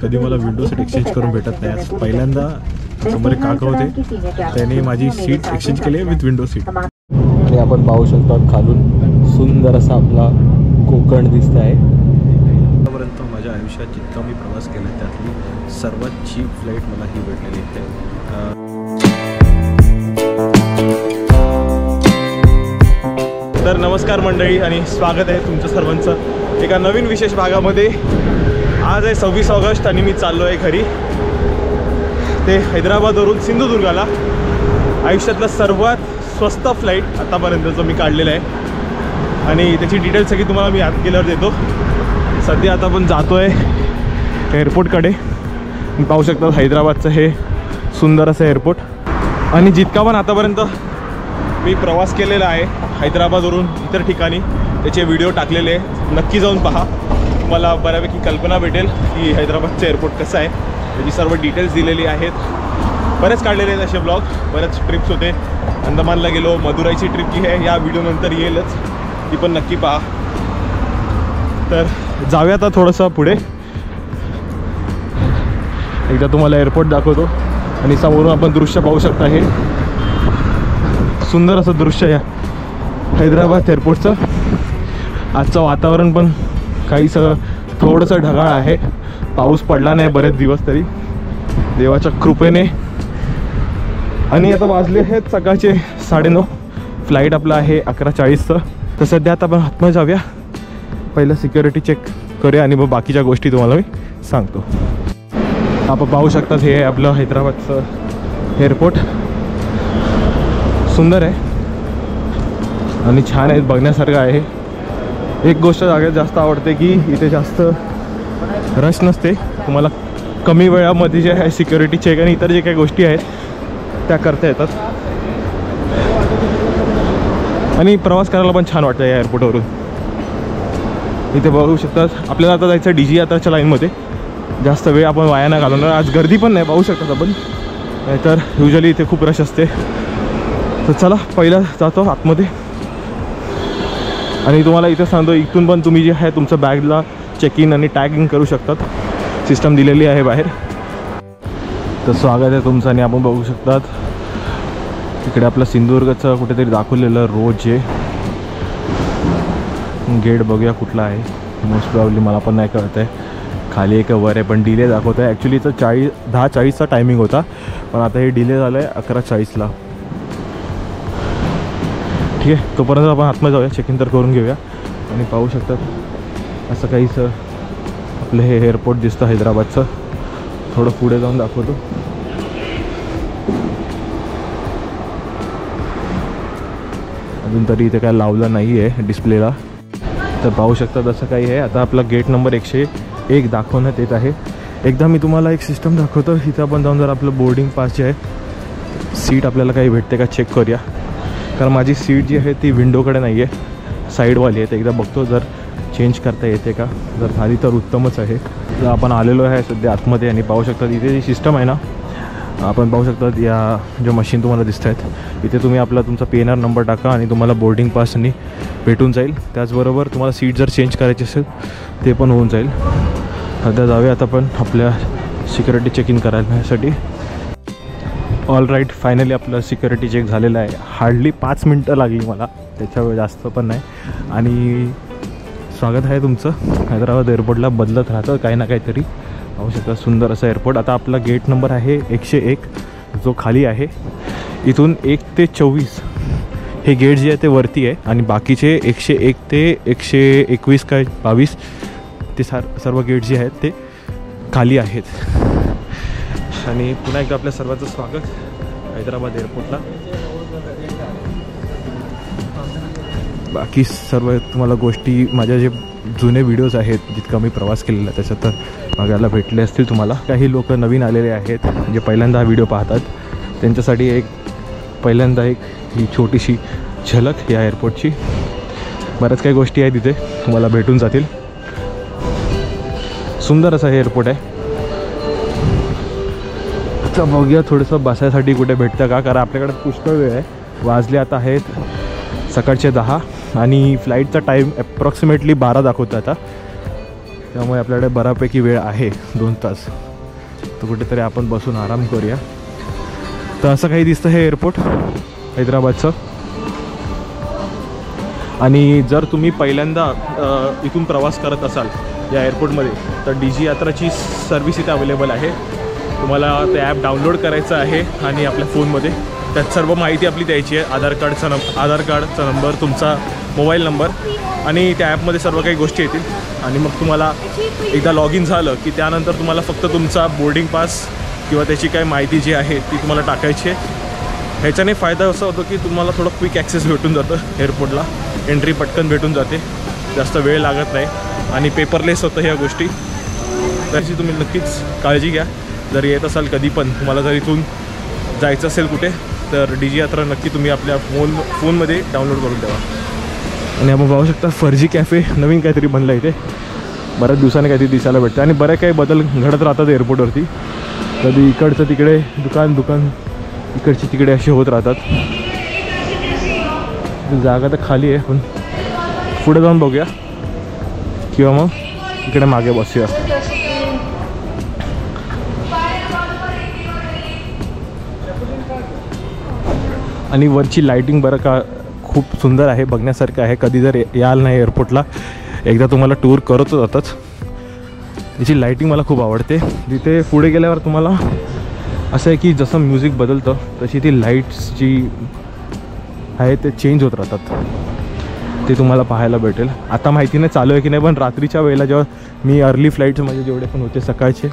कधी मला window seat exchange करून भेटत नाही. आज पहिल्यांदा समोर काका होते, त्याने माझी सीट एक्सचेंज केली विथ विंडो सीट. आणि आपण पाहू शकतो खालून सुंदर असा आपला कोकण दिसत आहे. आतापर्यंत माझ्या आयुष्यात जितका मी प्रवास केला त्यातली सर्वात चीप फ्लाईट मला ही भेटलेली आहे. तर नमस्कार मंडळी आणि स्वागत आहे तुमचं सर्वांचं एका नवीन विशेष भागामध्ये. आज आहे 26 ऑगस्ट आणि मी चाललो आहे घरी. ते हैदराबादवरून सिंधुदुर्गाला. आयुष्यातलं सर्वात स्वस्त फ्लाईट आतापर्यंतचं मी काढलेलं आहे आणि त्याची डिटेल सगळी तुम्हाला मी आत गेल्यावर देतो. सध्या आता आपण जातो आहे एअरपोर्टकडे. पाहू शकता हैदराबादचं हे सुंदर असं एअरपोर्ट. आणि जितका पण आतापर्यंत मी प्रवास केलेला आहे हैदराबादवरून इतर ठिकाणी त्याचे व्हिडिओ टाकलेले आहे. नक्की जाऊन पहा, तुम्हाला बऱ्यापैकी कल्पना भेटेल की हैदराबादचं एअरपोर्ट कसं आहे. त्याची सर्व डिटेल्स दिलेली आहेत. बरेच काढलेले आहेत असे ब्लॉग. बरेच ट्रिप्स होते. अंदमानला गेलो, मदुराईची ट्रिप जी आहे या व्हिडिओनंतर येईलच, ती पण नक्की पहा. तर जाऊया आता थोडंसं पुढे. एकदा तुम्हाला एअरपोर्ट दाखवतो आणि समोरून आपण दृश्य पाहू शकता. हे सुंदर असं दृश्य या हैदराबाद एअरपोर्टचं. आजचं वातावरण पण काहीसं थोडंसं ढगाळ आहे. पाऊस पडला नाही बरेच दिवस तरी देवाच्या कृपेने. आणि आता वाजले आहेत सकाळचे 9:30. फ्लाईट आपला आहे 11:40चं. तर सध्या आता आपण आतमध्ये जाऊया. पहिलं सिक्युरिटी चेक करूया आणि मग बाकीच्या गोष्टी तुम्हाला मी सांगतो. आपण पाहू शकतात हे आपलं हैदराबादचं एअरपोर्ट. सुंदर आहे आणि छान आहे, बघण्यासारखं आहे. एक गोष्ट जागेत जास्त आवडते की इथे जास्त रश नसते. तुम्हाला कमी वेळामध्ये जे आहे सिक्युरिटी चेक आणि इतर जे काही गोष्टी आहेत त्या करता येतात. आणि प्रवास करायला पण छान वाटतं या एअरपोर्टवरून. इथे बघू शकतात आपल्याला आता जायचं DG यात्राच्या लाईनमध्ये. जास्त वेळ आपण वाया नाही घालवणार. आज गर्दी पण नाही पाहू शकतात आपण, नाहीतर युजली इथे खूप रश असते. तर चला पहिला जातो आतमध्ये. आणि तुम्हाला इथे सांगतो इथून पण तुम्ही जे आहे तुमचं बॅगला चेक इन आणि टॅगिंग करू शकतात. सिस्टम दिलेली आहे बाहेर. तर स्वागत आहे तुमचं. आणि आपण बघू शकतात इकडे आपलं सिंधुदुर्गचं कुठेतरी दाखवलेलं रोज आहे. गेट बघूया कुठला आहे. मोस्ट प्रॉब्ली मला पण नाही कळत आहे. खाली एक वर आहे पण डिले दाखवत आहे. ॲक्च्युली इथं 10:40चा टायमिंग होता पण आता हे डिले झालं आहे 11:40ला. ठीक आहे, तोपर्यंत आपण आतमध्ये जाऊया. चेक इन तर करून घेऊया. आणि पाहू शकतात असं काहीसं आपलं हे एअरपोर्ट दिसतं हैदराबादचं. थोडं पुढे जाऊन दाखवतो. अजून तरी इथे काय लावलं नाही आहे डिस्प्लेला. तर पाहू शकतात असं काही आहे. आता आपला गेट नंबर 101 दाखवण्यात येत आहे. एकदा मी तुम्हाला एक सिस्टम दाखवतो. इथं आपण जाऊन जर आपलं बोर्डिंग पास जे आहे सीट आपल्याला काही भेटते का चेक करूया. कारण माझी सीट जी आहे ती विंडोकडे नाही आहे, साईडवाली आहे. तर एकदा बघतो जर चेंज करता येते का. जर झाली तर उत्तमच आहे. तर आपण आलेलो आहे सध्या आतमध्ये. आणि पाहू शकतात इथे जी सिस्टम आहे ना, आपण पाहू शकतात या ज्या मशीन तुम्हाला दिसत आहेत इथे तुम्ही आपला तुमचा PNR नंबर टाका आणि तुम्हाला बोर्डिंग पासनी भेटून जाईल. त्याचबरोबर तुम्हाला सीट जर चेंज करायची असेल ते पण होऊन जाईल. सध्या जाऊया आता पण आपल्या सिक्युरिटी चेक इन करण्यासाठी. ऑल राईट, फायनली आपलं सिक्युरिटी चेक झालेलं आहे. हार्डली 5 मिनटं लागली मला, त्याच्यावर जास्त पण नाही. आणि स्वागत आहे तुमचं. हैदराबाद एअरपोर्टला बदलत राहतं काही ना काहीतरी. पाहू शकता सुंदर असं एअरपोर्ट. आता आपला गेट नंबर आहे 101 जो खाली आहे. इथून 1 ते 24 हे गेट जे आहे ते वरती आहे आणि बाकीचे 101 ते 121 काय 22 ते सर्व गेट जे आहेत ते खाली आहेत. आणि पुन्हा एकदा आपल्या सर्वांचं स्वागत हैदराबाद एअरपोर्टला. बाकी सर्व तुम्हाला गोष्टी माझ्या जे जुने व्हिडिओज आहेत जितका मी प्रवास केलेला त्याच्यात तर बघायला भेटले असतील तुम्हाला. काही लोक नवीन आलेले आहेत जे पहिल्यांदा हा व्हिडिओ पाहतात त्यांच्यासाठी पहिल्यांदा ही छोटीशी झलक या एअरपोर्टची. बऱ्याच काही गोष्टी आहेत तिथे तुम्हाला भेटून जातील. सुंदर असं हे एअरपोर्ट आहे. आता बघूया थोडंसं बसायसाठी कुठे भेटतं का, कारण आपल्याकडे पुष्कळ वेळ आहे. वाजले आता आहेत सकाळचे 10 आणि फ्लाईटचा टाईम ॲप्रॉक्सिमेटली 12 दाखवतं आता. त्यामुळे आपल्याकडे बऱ्यापैकी वेळ आहे, 2 तास. तर कुठेतरी आपण बसून आराम करूया. तर असं काही दिसतं हे एअरपोर्ट हैदराबादचं. आणि जर तुम्ही पहिल्यांदा इथून प्रवास करत असाल या एअरपोर्टमध्ये, तर DG यात्राची सर्व्हिस इथे अवेलेबल आहे. तुम्हाला ते ॲप डाउनलोड करायचं आहे आणि आपल्या फोनमध्ये त्यात सर्व माहिती आपली द्यायची आहे. आधार कार्डचा नंबर, तुमचा मोबाईल नंबर, आणि त्या ॲपमध्ये सर्व काही गोष्टी येतील. आणि मग तुम्हाला एकदा लॉग इन झालं की त्यानंतर तुम्हाला फक्त तुमचा बोर्डिंग पास किंवा त्याची काय माहिती जी आहे ती तुम्हाला टाकायची आहे. ह्याच्याने फायदा असा होतो की तुम्हाला थोडं क्विक ॲक्सेस भेटून जातं एअरपोर्टला. एंट्री पटकन भेटून जाते, जास्त वेळ लागत नाही आणि पेपरलेस होतं ह्या गोष्टी. त्याची तुम्ही नक्कीच काळजी घ्या. जर येत असाल कधी पण, तुम्हाला जर इथून जायचं असेल कुठे, तर DG यात्रा नक्की तुम्ही आपल्या फोनमध्ये डाउनलोड करून ठेवा. आणि आपण पाहू शकता फर्जी कॅफे नवीन काहीतरी बनलं इथे. बऱ्याच दिवसाने काहीतरी दिसायला भेटतं आणि बऱ्याच काही बदल घडत राहतात एअरपोर्टवरती. कधी इकडचं तिकडे दुकान इकडची तिकडे असे होत राहतात. जागा तर खाली आहे, पण पुढे जाऊन बघूया किंवा मग इकडे मागे बसूया. आणि वरची लाईटिंग बरं का खूप सुंदर आहे, बघण्यासारखं आहे. कधी जर याल नाही एअरपोर्टला, एकदा तुम्हाला टूर करत जातच. याची लाईटिंग मला खूप आवडते. तिथे पुढे गेल्यावर तुम्हाला असं आहे की जसं म्युझिक बदलतं तशी ती लाईट्स जी आहे ते चेंज होत राहतात. ते तुम्हाला पाहायला भेटेल. आता माहिती नाही चालू आहे की नाही, पण रात्रीच्या वेळेला जेव्हा मी अर्ली फ्लाईट्स म्हणजे जेवढे पण होते सकाळचे,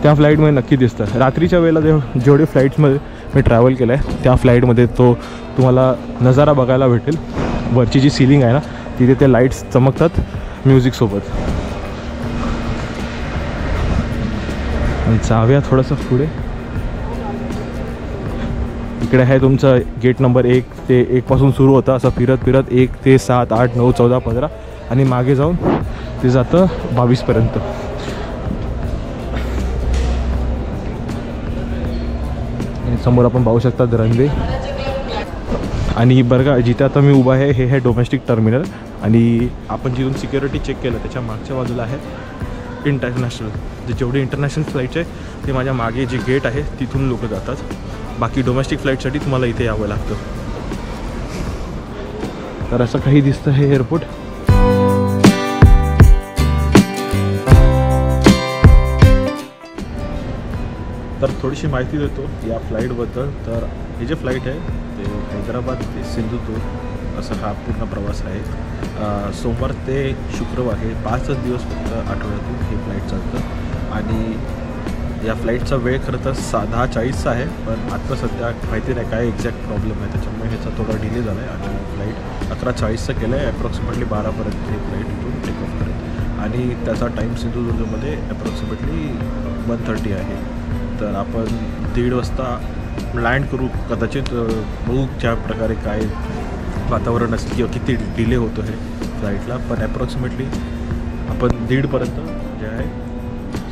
त्या फ्लाईटमध्ये नक्की दिसतं. रात्रीच्या वेळेला जेवढे फ्लाईट्समध्ये मी ट्रॅव्हल केलं आहे त्या फ्लाईटमध्ये तो तुम्हाला नजारा बघायला भेटेल. वरची जी सीलिंग आहे ना, तिथे ते लाईट्स चमकतात म्युझिकसोबत. जाऊया थोडंसं पुढे. इकडे आहे तुमचं गेट नंबर 1. ते 1 पासून सुरू होतं असं फिरत 1 ते 7, 8, 9, 14, 15 आणि मागे जाऊन ते जातं 22 पर्यंत. समोर आपण पाहू शकता रनवे. आणि बरं का, जिथे आता मी उभा आहे हे डोमेस्टिक टर्मिनल. आणि आपण जिथून सिक्युरिटी चेक केलं त्याच्या मागच्या बाजूला आहे इंटरनॅशनल. जेवढे इंटरनॅशनल फ्लाईट्स आहे ते माझ्या मागे जे गेट आहे तिथून लोक जातात. बाकी डोमेस्टिक फ्लाईटसाठी तुम्हाला इथे यावं लागतं. तर असं काही दिसतं हे एअरपोर्ट. तर थोडीशी माहिती देतो या फ्लाईटबद्दल. तर हे जे फ्लाईट आहे ते हैदराबाद ते सिंधुदुर्ग असं हा पूर्ण प्रवास आहे. सोमवार ते शुक्रवार हे 5च दिवस फक्त आठवड्यातून हे फ्लाईट चालतं. आणि या फ्लाईटचा वेळ खरं तर 10:40चा आहे, पण आता सध्या माहिती नाही काय एक्झॅक्ट प्रॉब्लेम आहे, त्याच्यामुळे ह्याचा थोडा डिले झाला आहे. आणि फ्लाईट 11:40चं केलं आहे. अप्रॉक्सिमेटली 12पर्यंत हे फ्लाईट इथून टेक ऑफ करेल. आणि त्याचा टाईम सिंधुदुर्गमध्ये अप्रॉक्सिमेटली 1:30 आहे. तर आपण 1:30 वाजता लँड करू कदाचित. बघू ज्या प्रकारे काय वातावरण असेल किंवा किती डिले होतो आहे फ्लाईटला, पण ॲप्रॉक्सिमेटली आपण 1:30पर्यंत जे आहे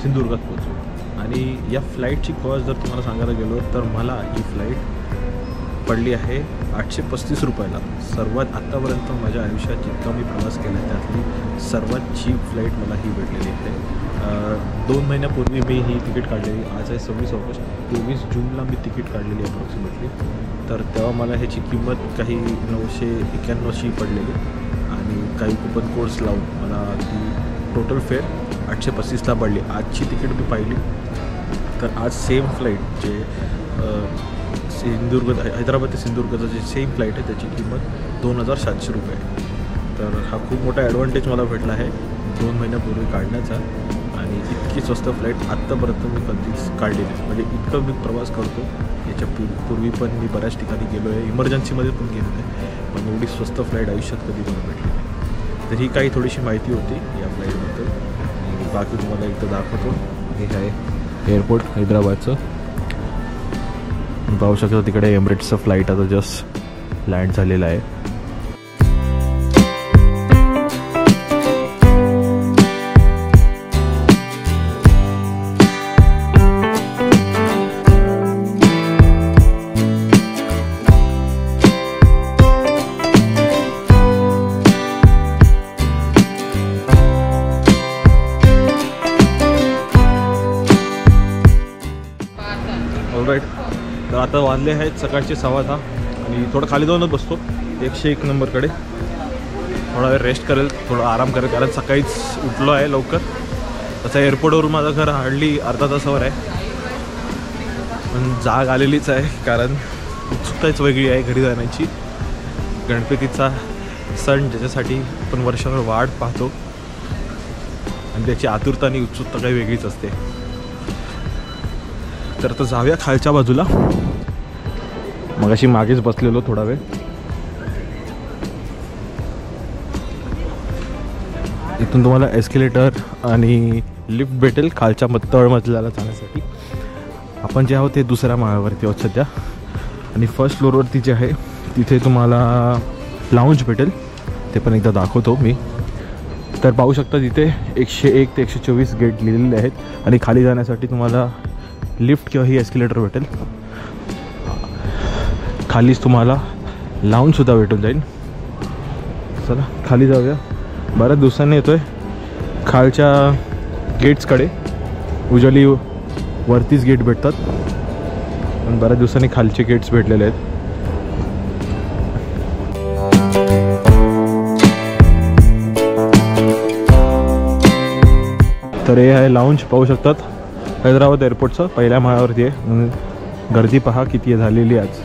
सिंधुदुर्गात पोहोचू. आणि या फ्लाईटची कॉस्ट जर तुम्हाला सांगायला गेलो तर मला ही फ्लाईट पडली आहे 835 रुपयाला. सर्वात आत्तापर्यंत माझ्या आयुष्यात जितका मी प्रवास केला आहे त्यातली सर्वात चीप फ्लाईट मला ही भेटलेली आहे. 2 महिन्यापूर्वी मी ही तिकीट काढलेली. आज आहे 26 ऑगस्ट. 23 जूनला मी तिकीट काढलेली अप्रॉक्सिमेटली. तर तेव्हा मला ह्याची किंमत काही 991 पडलेली. आणि काही कुपन कोड्स लावून मला ती टोटल फेअर 835ला पडली. आजची तिकीट मी पाहिली तर आज सेम फ्लाईट जे सिंधुदुर्ग हैदराबाद ते सिंधुदुर्गचं जे सेम फ्लाईट आहे त्याची किंमत 2700 रुपये आहे. तर हा खूप मोठा ॲडव्हान्टेज मला भेटला आहे 2 महिन्यापूर्वी काढण्याचा. आणि इतकी स्वस्त फ्लाईट आत्तापर्यंत मी कधीच काढली नाही. म्हणजे इतकं मी प्रवास करतो. याच्या पूर्वी पण मी बऱ्याच ठिकाणी गेलो आहे, इमर्जन्सीमध्ये पण गेलो आहे, पण एवढी स्वस्त फ्लाईट आयुष्यात कधी मला भेटली नाही. तर ही काही थोडीशी माहिती होती या फ्लाईटबद्दल. आणि बाकी तुम्हाला एकदा दाखवतो. हे आहे एअरपोर्ट हैदराबादचं. पाहू शकता तिकडे एमिरेट्सचं फ्लाईट आता जस्ट लँड झालेलं आहे. ऑलराईट. तर आता वाजले आहेत सकाळचे 6:15 आणि थोडं खाली जाऊनच बसतो 101 नंबरकडे. थोडा वेळ रेस्ट करेल, थोडा आराम करेल, कारण सकाळीच उठलो आहे लवकर. तसं एअरपोर्टवरून माझं घर हार्डली अर्धा तासावर आहे, पण जाग आलेलीच आहे कारण उत्सुकताच वेगळी आहे घरी जाण्याची. गणपतीचा सण ज्याच्यासाठी आपण वर्षभर वाट पाहतो आणि त्याची आतुरता आणि उत्सुकता काही वेगळीच असते. तर आता जाऊया खालच्या बाजूला. मगाशी मागेच बसलेलो थोडा वेळ. इथून तुम्हाला एस्केलेटर आणि लिफ्ट भेटेल खालच्या तळमजल्याला जाण्यासाठी. आपण जे आहोत ते दुसऱ्या माळ्यावरती आहोत सध्या आणि फर्स्ट फ्लोअरवरती जे आहे तिथे तुम्हाला लाऊंज भेटेल, ते पण एकदा दाखवतो मी. तर पाहू शकता तिथे 101 ते 124 गेट लिहिलेले आहेत आणि खाली जाण्यासाठी तुम्हाला लिफ्ट किंवा ही एस्केलेटर भेटेल. खालीच तुम्हाला लाऊंजसुद्धा भेटून जाईल. चला खाली जाऊया. बऱ्याच दिवसांनी येतो आहे खालच्या गेट्सकडे. उजली वरतीच गेट भेटतात, पण बऱ्याच दिवसांनी खालचे गेट्स भेटलेले आहेत. तर हे आहे लाऊंज, पाहू शकतात हैदराबाद एअरपोर्टचं पहिल्या माळ्यावरती आहे. गर्दी पहा किती झालेली आज.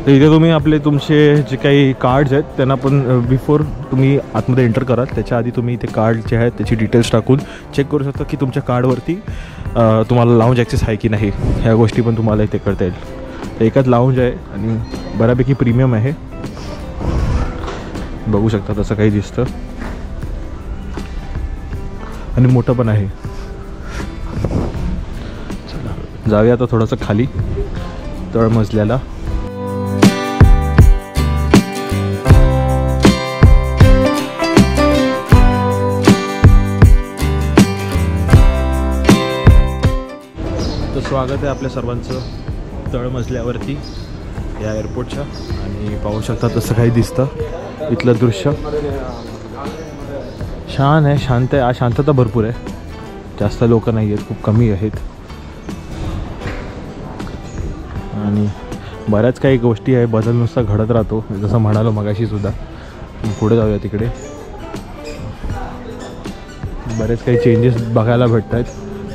तर इथे तुम्ही तुमचे जे काही कार्ड्स आहेत त्यांना पण बिफोर तुम्ही आतमध्ये एंटर कराल त्याच्या आधी तुम्ही इथे कार्ड जे आहेत त्याची डिटेल्स टाकून चेक करू शकता की तुमच्या कार्डवरती तुम्हाला लाऊंज ॲक्सेस आहे की नाही. ह्या गोष्टी पण तुम्हाला इथे करता येईल. तर एकच लाऊंज आहे आणि बऱ्यापैकी प्रीमियम आहे, बघू शकता तसं काही दिसतं आणि मोठं पण आहे. चला जाऊया आता थोडंसं खाली तळमजल्याला. तर स्वागत आहे आपल्या सर्वांचं तळमजल्यावरती या एअरपोर्टच्या. आणि पाहू शकता तसं काही दिसतं इथलं दृश्य. छान आहे, शांत आहे. आज शांतता भरपूर आहे, जास्त लोक नाही आहेत, खूप कमी आहेत. आणि बऱ्याच काही गोष्टी आहे, बदल नुसता घडत राहतो जसं म्हणालो मगाशी सुद्धा. पुढे जाऊया तिकडे. बरेच काही चेंजेस बघायला भेटत आहेत.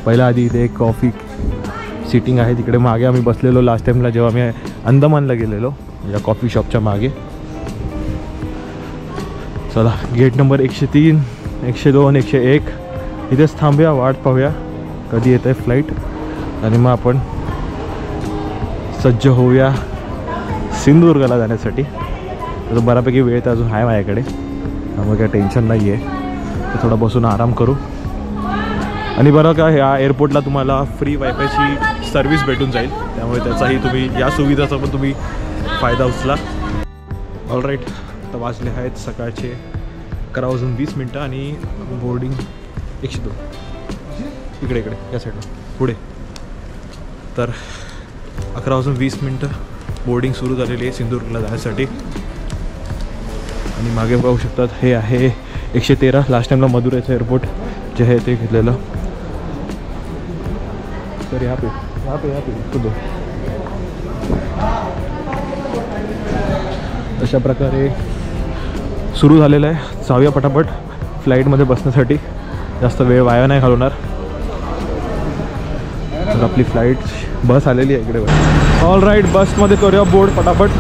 पहिल्या आधी इथे एक कॉफी सिटिंग आहे, तिकडे मागे आम्ही बसलेलो लास्ट टाईमला जेव्हा आम्ही अंदमानला गेलेलो या कॉफी शॉपच्या मागे. चला गेट नंबर 103, 102, 101 इथेच थांबूया, वाट पाहूया कधी येत आहे फ्लाईट आणि मग आपण सज्ज होऊया सिंधुदुर्गला जाण्यासाठी. तर बऱ्यापैकी वेळ तर अजून आहे माझ्याकडे, त्यामुळे काही टेन्शन नाही आहे. तर थोडा बसून आराम करू. आणि बरं का ह्या एअरपोर्टला तुम्हाला फ्री वायफायची सर्व्हिस भेटून जाईल, त्यामुळे त्याचाही तुम्ही या सुविधाचा पण तुम्ही फायदा उचला. ऑलराईट. आता वाजले आहेत सकाळचे 11:20 आणि बोर्डिंग 102 इकडे या साईडला पुढे. तर 11:20 बोर्डिंग सुरू झालेली आहे सिंधुदुर्गला जाण्यासाठी. आणि मागे पाहू शकतात हे आहे 113. लास्ट टाईमला मदुराईचं एअरपोर्ट जे आहे ते घेतलेलं. तर यहाँ पे दो. अशा प्रकारे सुरू झालेलं आहे. जाऊया पटापट फ्लाईटमध्ये बसण्यासाठी, जास्त वेळ वाया नाही घालवणार. तर आपली फ्लाईट बस आलेली आहे इकडे. ऑल राईट, बसमध्ये करूया बोर्ड पटापट.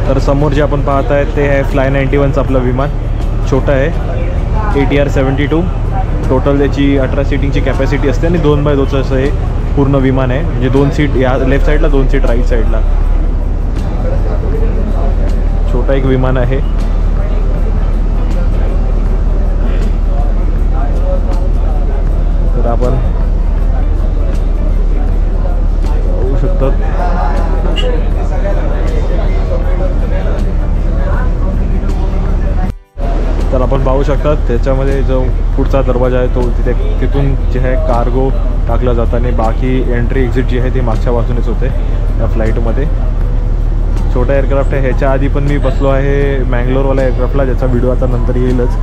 तर समोर जे आपण पाहत आहे ते आहे फ्लाय 91चं आपलं विमान. छोटं आहे, ATR 72. टोटल त्याची 18 सीटिंगची कॅपॅसिटी असते आणि 2x2चं असं हे पूर्ण विमान आहे. म्हणजे 2 सीट या लेफ्ट साईडला, 2 सीट राईट साईडला. छोटा एक विमान आहे. तर आपण पाहू शकतात त्याच्यामध्ये जो पुढचा दरवाजा आहे तो तिथून जे आहे कार्गो टाकलं जातं आणि बाकी एंट्री एक्झिट जी आहे ती मागच्या बाजूनेच होते या फ्लाईटमध्ये. छोटा एअरक्राफ्ट आहे. ह्याच्या आधी पण मी बसलो आहे मँगलोरवाल्या एअरक्राफ्टला, ज्याचा व्हिडिओ आता नंतर येईलच.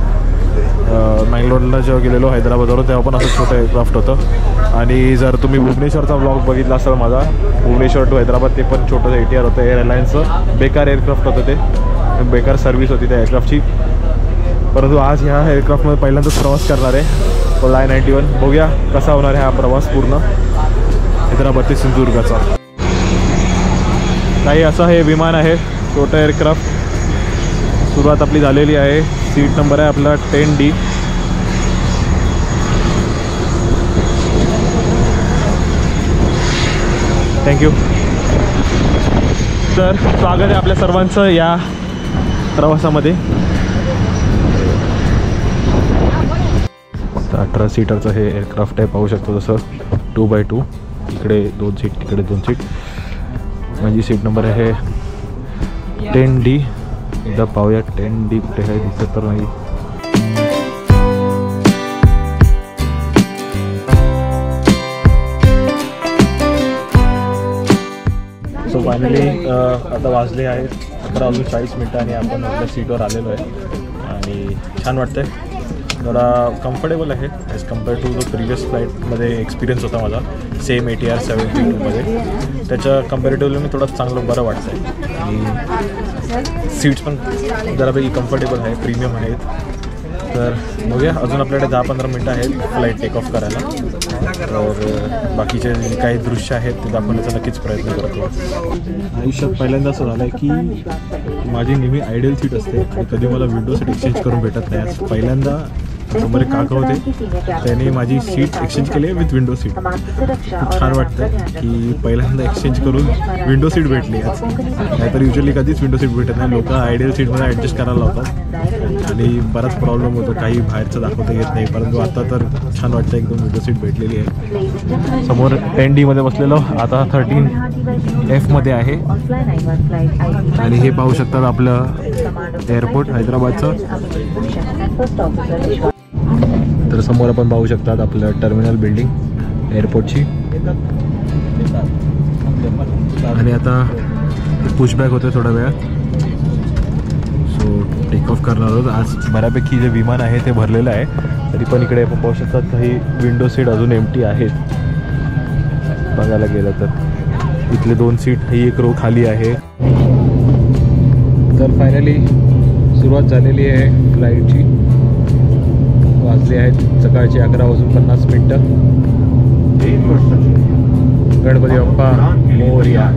मँगलोरला जेव्हा गेलेलो हैदराबादवरून तेव्हा पण असं छोटं एअरक्राफ्ट होतं. आणि जर तुम्ही भुवनेश्वरचा ब्लॉग बघितला असाल माझा, भुवनेश्वर टू हैदराबाद, ते पण छोटंसं ATR होतं एअरलाईन्सचं. बेकार एअरक्राफ्ट होतं ते, बेकार सर्व्हिस होती त्या एअरक्राफ्टची. परंतु आज ह्या एअरक्राफ्टमध्ये पहिल्यांदाच प्रवास करणार आहे फ्लाय 91. बघूया कसा होणार आहे हा प्रवास पूर्ण हैदराबाद ते सिंधुदुर्गाचा. काही असं हे विमान आहे, छोटं एअरक्राफ्ट. सुरुवात आपली झालेली आहे. सीट नंबर आहे आपला 10D. थँक्यू. तर स्वागत आहे आपल्या सर्वांचं या प्रवासामध्ये. 18 सीटरचं हे एअरक्राफ्ट आहे, पाहू शकतो जसं 2x2. इकडे 2 सीट, तिकडे 2 सीट. माझी सीट नंबर आहे 10D. एकदा पाहूया 10D कुठे आहे, दिसत तर नाही. सो फायनली आता वाजले आहेत 11:40 आणि आपण आपल्या सीटवर आलेलो आहे आणि छान वाटतं आहे. जरा कम्फर्टेबल आहे ॲज कम्पेअर टू जो प्रिवियस फ्लाईटमध्ये एक्सपिरियन्स होता माझा सेम ATR 72मध्ये. त्याच्या कम्पॅरेटिव्हली मी थोडं चांगलं बरं वाटतं आहे. आणि सीट्स पण जरापैकी कम्फर्टेबल आहे, प्रीमियम आहेत. तर बघूया, अजून आपल्याकडे 10-15 मिनटं आहेत फ्लाईट टेक ऑफ करायला. तर बाकीचे जे काही दृश्य आहेत ते दाखवण्याचा नक्कीच प्रयत्न करतो. आयुष्यात पहिल्यांदा असं झालं आहे की माझी नेहमी आयडियल सीट असते आणि कधी मला विंडो सीट एक्सचेंज करून भेटत नाही. आज पहिल्यांदा समोर एक काका होते, त्याने माझी सीट एक्सचेंज केली आहे विथ विंडो सीट. खूप छान वाटतं की पहिल्यांदा एक्सचेंज करून विंडो सीट भेटली आज. नाहीतर युजली कधीच विंडो सीट भेटत नाही. लोक आयडियल सीटमध्ये ॲडजस्ट करायला लावतात आणि बराच प्रॉब्लेम होतो, काही बाहेरचं दाखवता येत नाही. परंतु आता तर छान वाटतं, एकदम विंडो सीट भेटलेली आहे. समोर 10D मध्ये बसलेलो, आता 13F मध्ये आहे. आणि हे पाहू शकतात आपलं एअरपोर्ट हैदराबादचं. तर समोर आपण पाहू शकतात आपलं टर्मिनल बिल्डिंग एअरपोर्टची. आणि आता पुशबॅक होते थोड्या वेळात. सो टेक ऑफ करणार आहोत. आज बऱ्यापैकी जे विमान आहे ते भरलेलं आहे, तरी पण इकडे आपण पाहू शकतात काही विंडो सीट अजून एम्प्टी आहेत. बघायला गेलं तर इथले 2 सीट, ही एक रो खाली आहे. तर फायनली सुरुवात झालेली आहे फ्लाईटची. वाजले आहेत सकाळची 11:50. गणपती बाप्पा मोरया.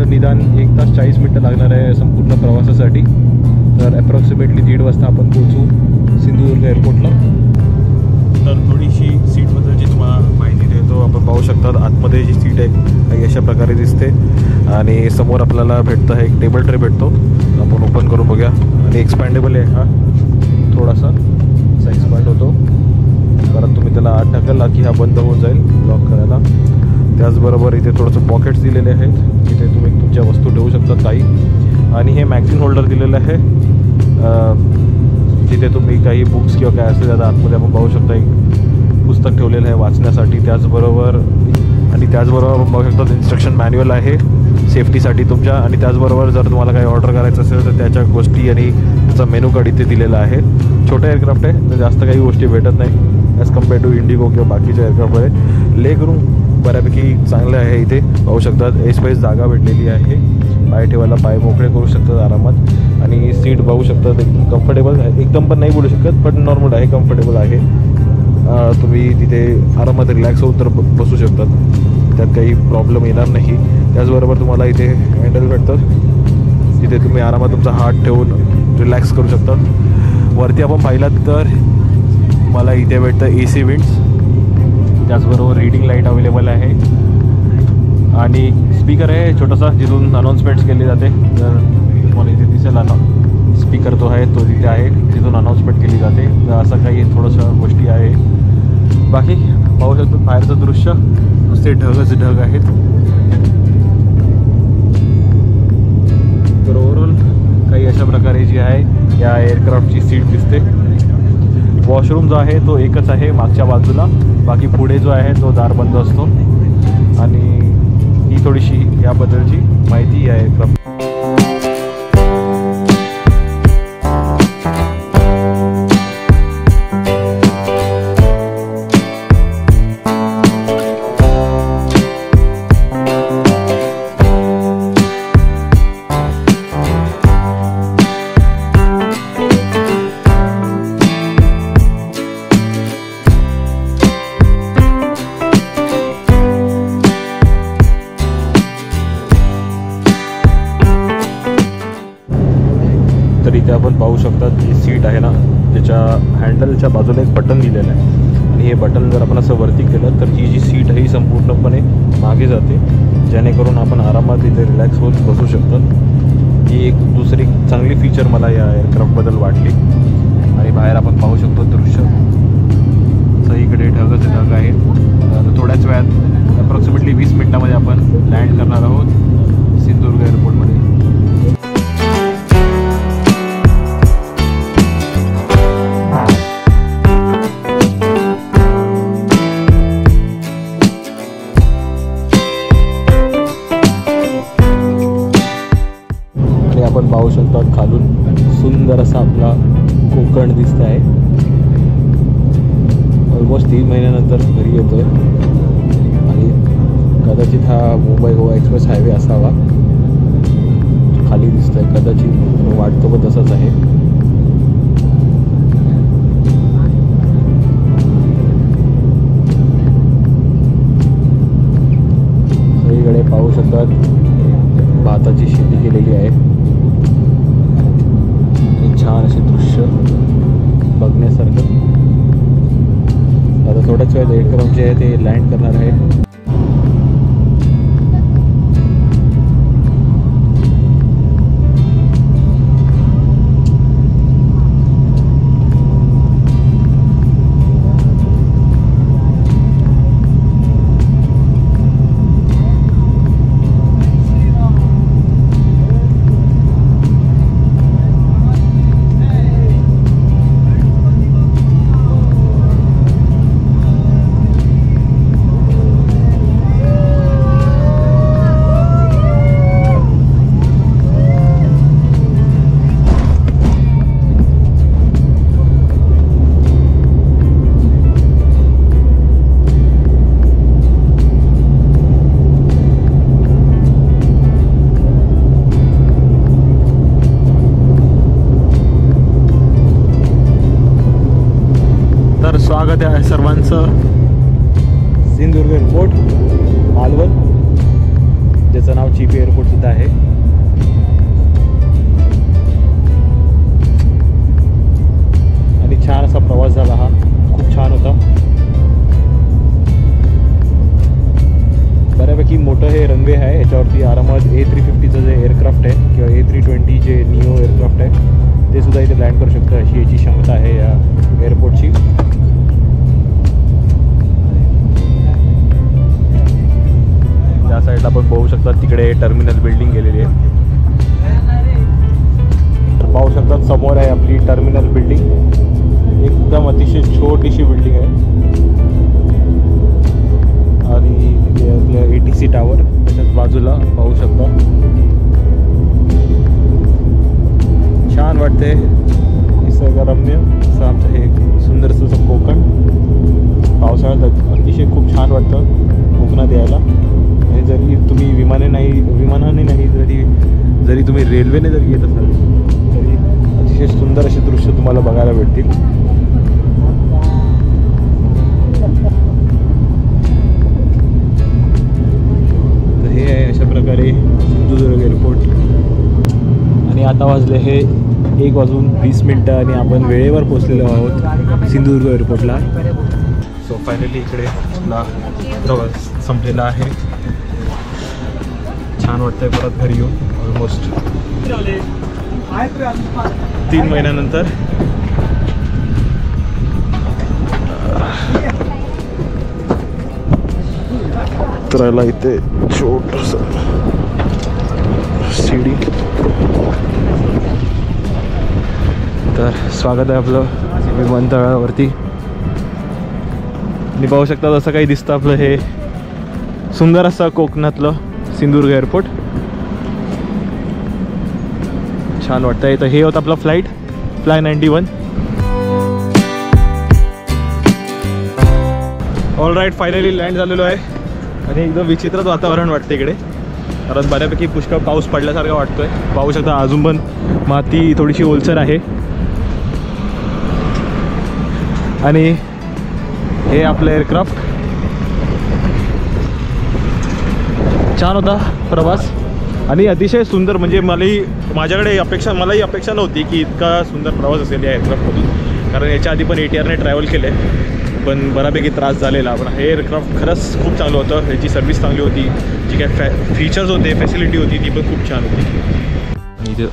निदान 1 तास 40 मिनटं लागणार आहे संपूर्ण प्रवासासाठी. तर ॲप्रॉक्सिमेटली 1:30 वाजता आपण पोहोचू सिंधुदुर्ग एअरपोर्टला. तर थोडीशी सीटबद्दलची तुम्हाला माहिती देतो. आपण पाहू शकतात आतमध्ये जी सीट आहे काही अशा प्रकारे दिसते आणि समोर आपल्याला भेटतं एक टेबल ट्रे भेटतो. आपण ओपन करून बघूया. आणि एक्सपॅन्डेबल आहे हा, थोडासा साईज एक्सपॅन्ड होतो. परत तुम्ही त्याला आत ढकलला की हा बंद होऊन जाईल लॉक करायला. त्याचबरोबर इथे थोडंसं पॉकेट्स दिलेले आहेत जिथे तुम्ही तुमच्या वस्तू ठेवू शकता काही. आणि हे मॅगझिन होल्डर दिलेलं आहे जिथे तुम्ही काही बुक्स किंवा काय असेल आता आतमध्ये आपण पाहू शकता एक पुस्तक ठेवलेलं आहे वाचण्यासाठी. त्याचबरोबर आपण पाहू शकता इन्स्ट्रक्शन मॅन्युअल आहे सेफ्टीसाठी तुमच्या. आणि त्याचबरोबर जर तुम्हाला काही ऑर्डर करायचं असेल तर त्याच्या गोष्टी आणि त्याचा मेनू कार्ड इथे दिलेला आहे. छोटं एअरक्राफ्ट आहे तर जास्त काही गोष्टी भेटत नाही ॲज कम्पेअर टू इंडिगो किंवा बाकीच्या एअरक्राफ्टमध्ये. लेग रूम बऱ्यापैकी चांगलं आहे इथे पाहू शकतात. स्पेस जागा भेटलेली आहे, पाय ठेवायला पाय मोकळे करू शकतात आरामात. आणि सीट पाहू शकतात एकदम कम्फर्टेबल आहे. एकदम पण नाही बोलू शकत पण नॉर्मल आहे, कम्फर्टेबल आहे. तुम्ही तिथे आरामात रिलॅक्स होऊन तर बसू शकतात, त्यात काही प्रॉब्लेम येणार नाही. त्याचबरोबर तुम्हाला इथे हँडल भेटतं तिथे तुम्ही आरामात तुमचा हात ठेवून रिलॅक्स करू शकतात. वरती आपण पाहिलात तर मला इथे भेटतं AC विंड्स. त्याचबरोबर रीडिंग लाईट अवेलेबल आहे आणि स्पीकर आहे छोटासा जिथून अनाऊन्समेंट्स केली जाते. तर तुम्हाला इथे दिसेल स्पीकर तो आहे तो तिथे आहे तिथून अनाऊन्समेंट केली जाते. तर असं काही थोडंसं गोष्टी आहे. बाकी पाहू शकतो बाहेरचं दृश्य नुसते ढगच ढग आहेत. तर ओव्हरऑल काही अशा प्रकारे जी आहे या एअरक्राफ्टची सीट दिसते. वॉशरूम जो आहे तो एकच आहे मागच्या बाजूला, बाकी पुढे जो आहे तो दार बंद असतो. आणि ही थोडीशी याबद्दलची माहिती आहे एअरक्राफ्ट. तर इथे आपण पाहू शकता जी सीट आहे ना त्याच्या हँडलच्या बाजूला एक बटन दिलेलं आहे आणि हे बटन जर आपण असं वरती केलं तर ही जी सीट आहे ही संपूर्णपणे मागे जाते जेणेकरून आपण आरामात इथे रिलॅक्स होऊन बसू शकतात. ही एक दुसरी चांगली फीचर मला या एअरक्राफ्टबद्दल वाटली. आणि बाहेर आपण पाहू शकतो दृश्य सगळीकडे ढगच ढग आहेत. तर थोड्याच वेळात अप्रॉक्सिमेटली 20 मिनिटामध्ये आपण लँड करणार आहोत सिंधुदुर्ग एअरपोर्टमध्ये. आपण पाहू शकतो खालून सुंदर असा आपला कोकण दिसत आहे. ऑलमोस्ट 3 महिन्यानंतर घरी येतोय आणि कदाचित हा मुंबई गोवा एक्सप्रेस हायवे असावा. खाली दिसतोय कदाचित वाटतो पण तसंच आहे. सगळीकडे पाहू शकतात भाताची शेती केलेली आहे. छान असे दृश्य बघण्यासारखं. आता थोड्याच वेळात एअरक्राफ्ट जे आहे ते लँड करणार आहे. स्वागत आहे सर्वांचं सिंधुदुर्ग एअरपोर्ट मालवण. त्याचं नाव चीप एअरपोर्ट सुद्धा आहे. आणि छान असा प्रवास झाला हा, खूप छान होता. बऱ्यापैकी मोठं हे रनवे आहे. याच्यावरती आरामात A350चं जे एअरक्राफ्ट आहे किंवा A320 जे निओ एअरक्राफ्ट आहे ते सुद्धा इथे लँड करू शकतं, अशी याची क्षमता आहे या एअरपोर्टची. त्या साईडला आपण बघू शकता तिकडे टर्मिनल बिल्डिंग गेलेली आहे. पाहू शकतात समोर आहे आपली टर्मिनल बिल्डिंग. एकदम अतिशय छोटीशी बिल्डिंग आहे. आणि आपल्या ATC टावर त्याच्याच बाजूला पाहू शकता. छान वाटते, निसर्गरम्य असं आमचं हे सुंदरसं कोकण. पावसाळ्यात अतिशय खूप छान वाटतं कोकणात यायला. आणि जरी तुम्ही विमानाने नाही जरी तुम्ही रेल्वेने जरी येत असाल तरी अतिशय सुंदर असे दृश्य तुम्हाला बघायला भेटतील. तर हे आहे अशा प्रकारे सिंधुदुर्ग एअरपोर्ट. आणि आता वाजले हे 1:20 आणि आपण वेळेवर पोहोचलेलो आहोत सिंधुदुर्ग एअरपोर्टला. सो फायनली इकडे आपला प्रवास संपलेला आहे. छान वाटतंय परत घरी येऊन. ऑलमोस्ट 3 महिन्यानंतर. उतरायला इथे छोटंसं शिडी. तर स्वागत आहे आपलं विमानतळावरती. आणि पाहू शकता जसं काही दिसतं आपलं हे सुंदर असं कोकणातलं सिंधुदुर्ग एअरपोर्ट. छान वाटतंय. तर हे होतं आपलं Fly 91. All right, finally land झालेलो आहे. आणि एकदम विचित्रच वातावरण वाटतं इकडे, कारण बऱ्यापैकी पुष्कळ पाऊस पडल्यासारखा वाटतोय. पाहू शकता अजून पण माती थोडीशी ओलसर आहे. आणि हे आपलं एअरक्राफ्ट. छान होता प्रवास आणि अतिशय सुंदर. म्हणजे मलाही अपेक्षा नव्हती की इतका सुंदर प्रवास असेल या एअरक्राफ्टमधून, कारण याच्या आधी पण ATRने ट्रॅव्हल केलं आहे पण बऱ्यापैकी त्रास झालेला. पण हे एअरक्राफ्ट खरंच खूप चांगलं होतं. याची सर्व्हिस चांगली होती, जी काय फीचर्स होते, फॅसिलिटी होती ती पण खूप छान होती. आणि इथे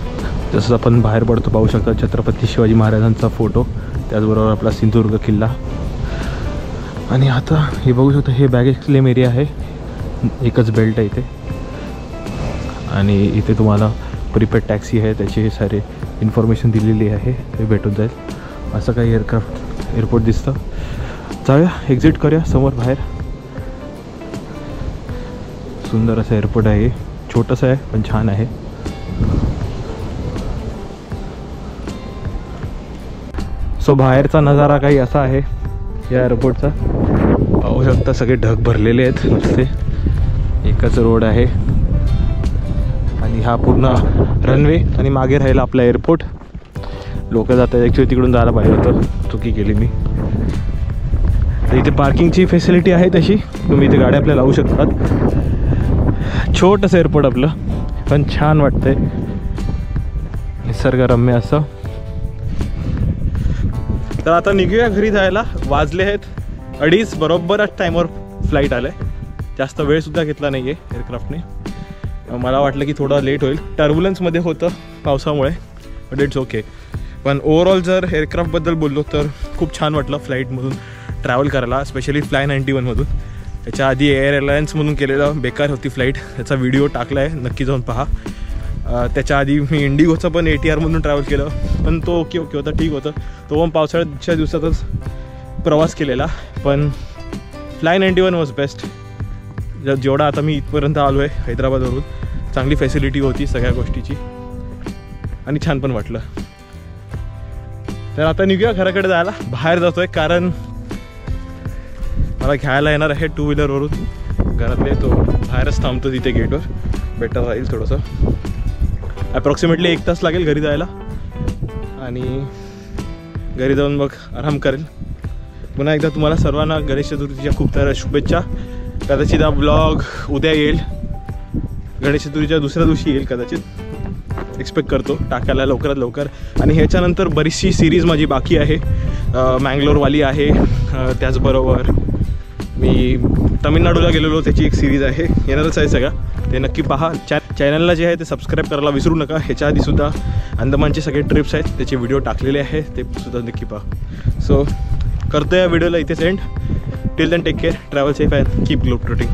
जसं आपण बाहेर पडतो पाहू शकता छत्रपती शिवाजी महाराजांचा फोटो, त्याचबरोबर आपला सिंधुदुर्ग किल्ला. आणि आता हे बघू शकता हे बॅगेज क्लेम एरिया आहे. एकच बेल्ट आहे इथे. आणि इथे तुम्हाला प्रीपेड टॅक्सी आहे त्याची सारे इन्फॉर्मेशन दिलेली आहे, ते भेटून जाईल. असं काही एअरपोर्ट दिसतं. जाऊया, एक्झिट करूया समोर बाहेर. सुंदर असं एअरपोर्ट आहे. छोटंसं आहे पण छान आहे. सो बाहेरचा नजारा काही असा आहे या एअरपोर्टचा. पाहू शकता सगळे ढग भरलेले आहेत नुसते. एकच रोड आहे आणि हा पूर्ण रनवे आणि मागे राहिला आपला एअरपोर्ट. लोक जातात, ॲक्च्युली तिकडून जायला पाहिजे होतं, चुकी केली मी. तर इथे पार्किंगची फॅसिलिटी आहे तशी, तुम्ही इथे गाड्या आपल्या लावू शकतात. छोटंसं एअरपोर्ट आपलं पण छान वाटतंय, निसर्गरम्य असं. तर आता निघूया घरी जायला. वाजले आहेत 2:30, बरोबरच टाईमवर फ्लाईट आलं आहे. जास्त वेळसुद्धा घेतला नाही आहे एअरक्राफ्टने. मला वाटलं की थोडा लेट होईल, टर्ब्युलन्समध्ये होतं पावसामुळे, बट इट्स ओके. पण ओव्हरऑल जर एअरक्राफ्टबद्दल बोललो तर खूप छान वाटलं फ्लाईटमधून ट्रॅव्हल करायला, स्पेशली फ्लाय 91मधून. त्याच्या आधी एअर एअरलाईन्समधून केलेलं बेकार होती फ्लाईट, त्याचा व्हिडिओ टाकला आहे, नक्की जाऊन पहा. त्याच्या आधी मी इंडिगोचं पण ATRमधून ट्रॅव्हल केलं, पण तो ओके होतं, ठीक होतं. तो पण पावसाळ्याच्या दिवसातच प्रवास केलेला. पण फ्लाय 91 वॉज बेस्ट. जेवढा आता मी इथपर्यंत आलो आहे हैदराबादवरून, चांगली फॅसिलिटी होती सगळ्या गोष्टीची आणि छान पण वाटलं. तर आता निघूया घराकडे जायला. बाहेर जातोय कारण मला घ्यायला येणार आहे 2 व्हीलरवरून घरातले. तो बाहेरच थांबतो तिथे गेटवर, बेटर राहील थोडंसं. ॲप्रॉक्सिमेटली 1 तास लागेल घरी जायला आणि घरी जाऊन मग आराम करेल. पुन्हा एकदा तुम्हाला सर्वांना गणेश चतुर्थीच्या खूप साऱ्या शुभेच्छा. कदाचित हा ब्लॉग उद्या येईल, गणेश चतुर्थीच्या दुसऱ्या दिवशी येईल कदाचित, एक्सपेक्ट करतो टाकायला लवकरात लवकर. आणि ह्याच्यानंतर बरीचशी सिरीज माझी बाकी आहे, मँगलोरवाली आहे, त्याचबरोबर मी तमिळनाडूला गेलेलो त्याची एक सिरीज आहे, येणारच आहे सगळं, ते नक्की पहा. चॅनलला जे आहे ते सबस्क्राईब करायला विसरू नका. ह्याच्या आधीसुद्धा अंदमानचे सगळे ट्रिप्स आहेत त्याचे व्हिडिओ टाकलेले आहे, ते सुद्धा नक्की पहा. सो करतो या व्हिडिओला इथेच end. Till then take care, travel safe and keep globe ट्रोटिंग.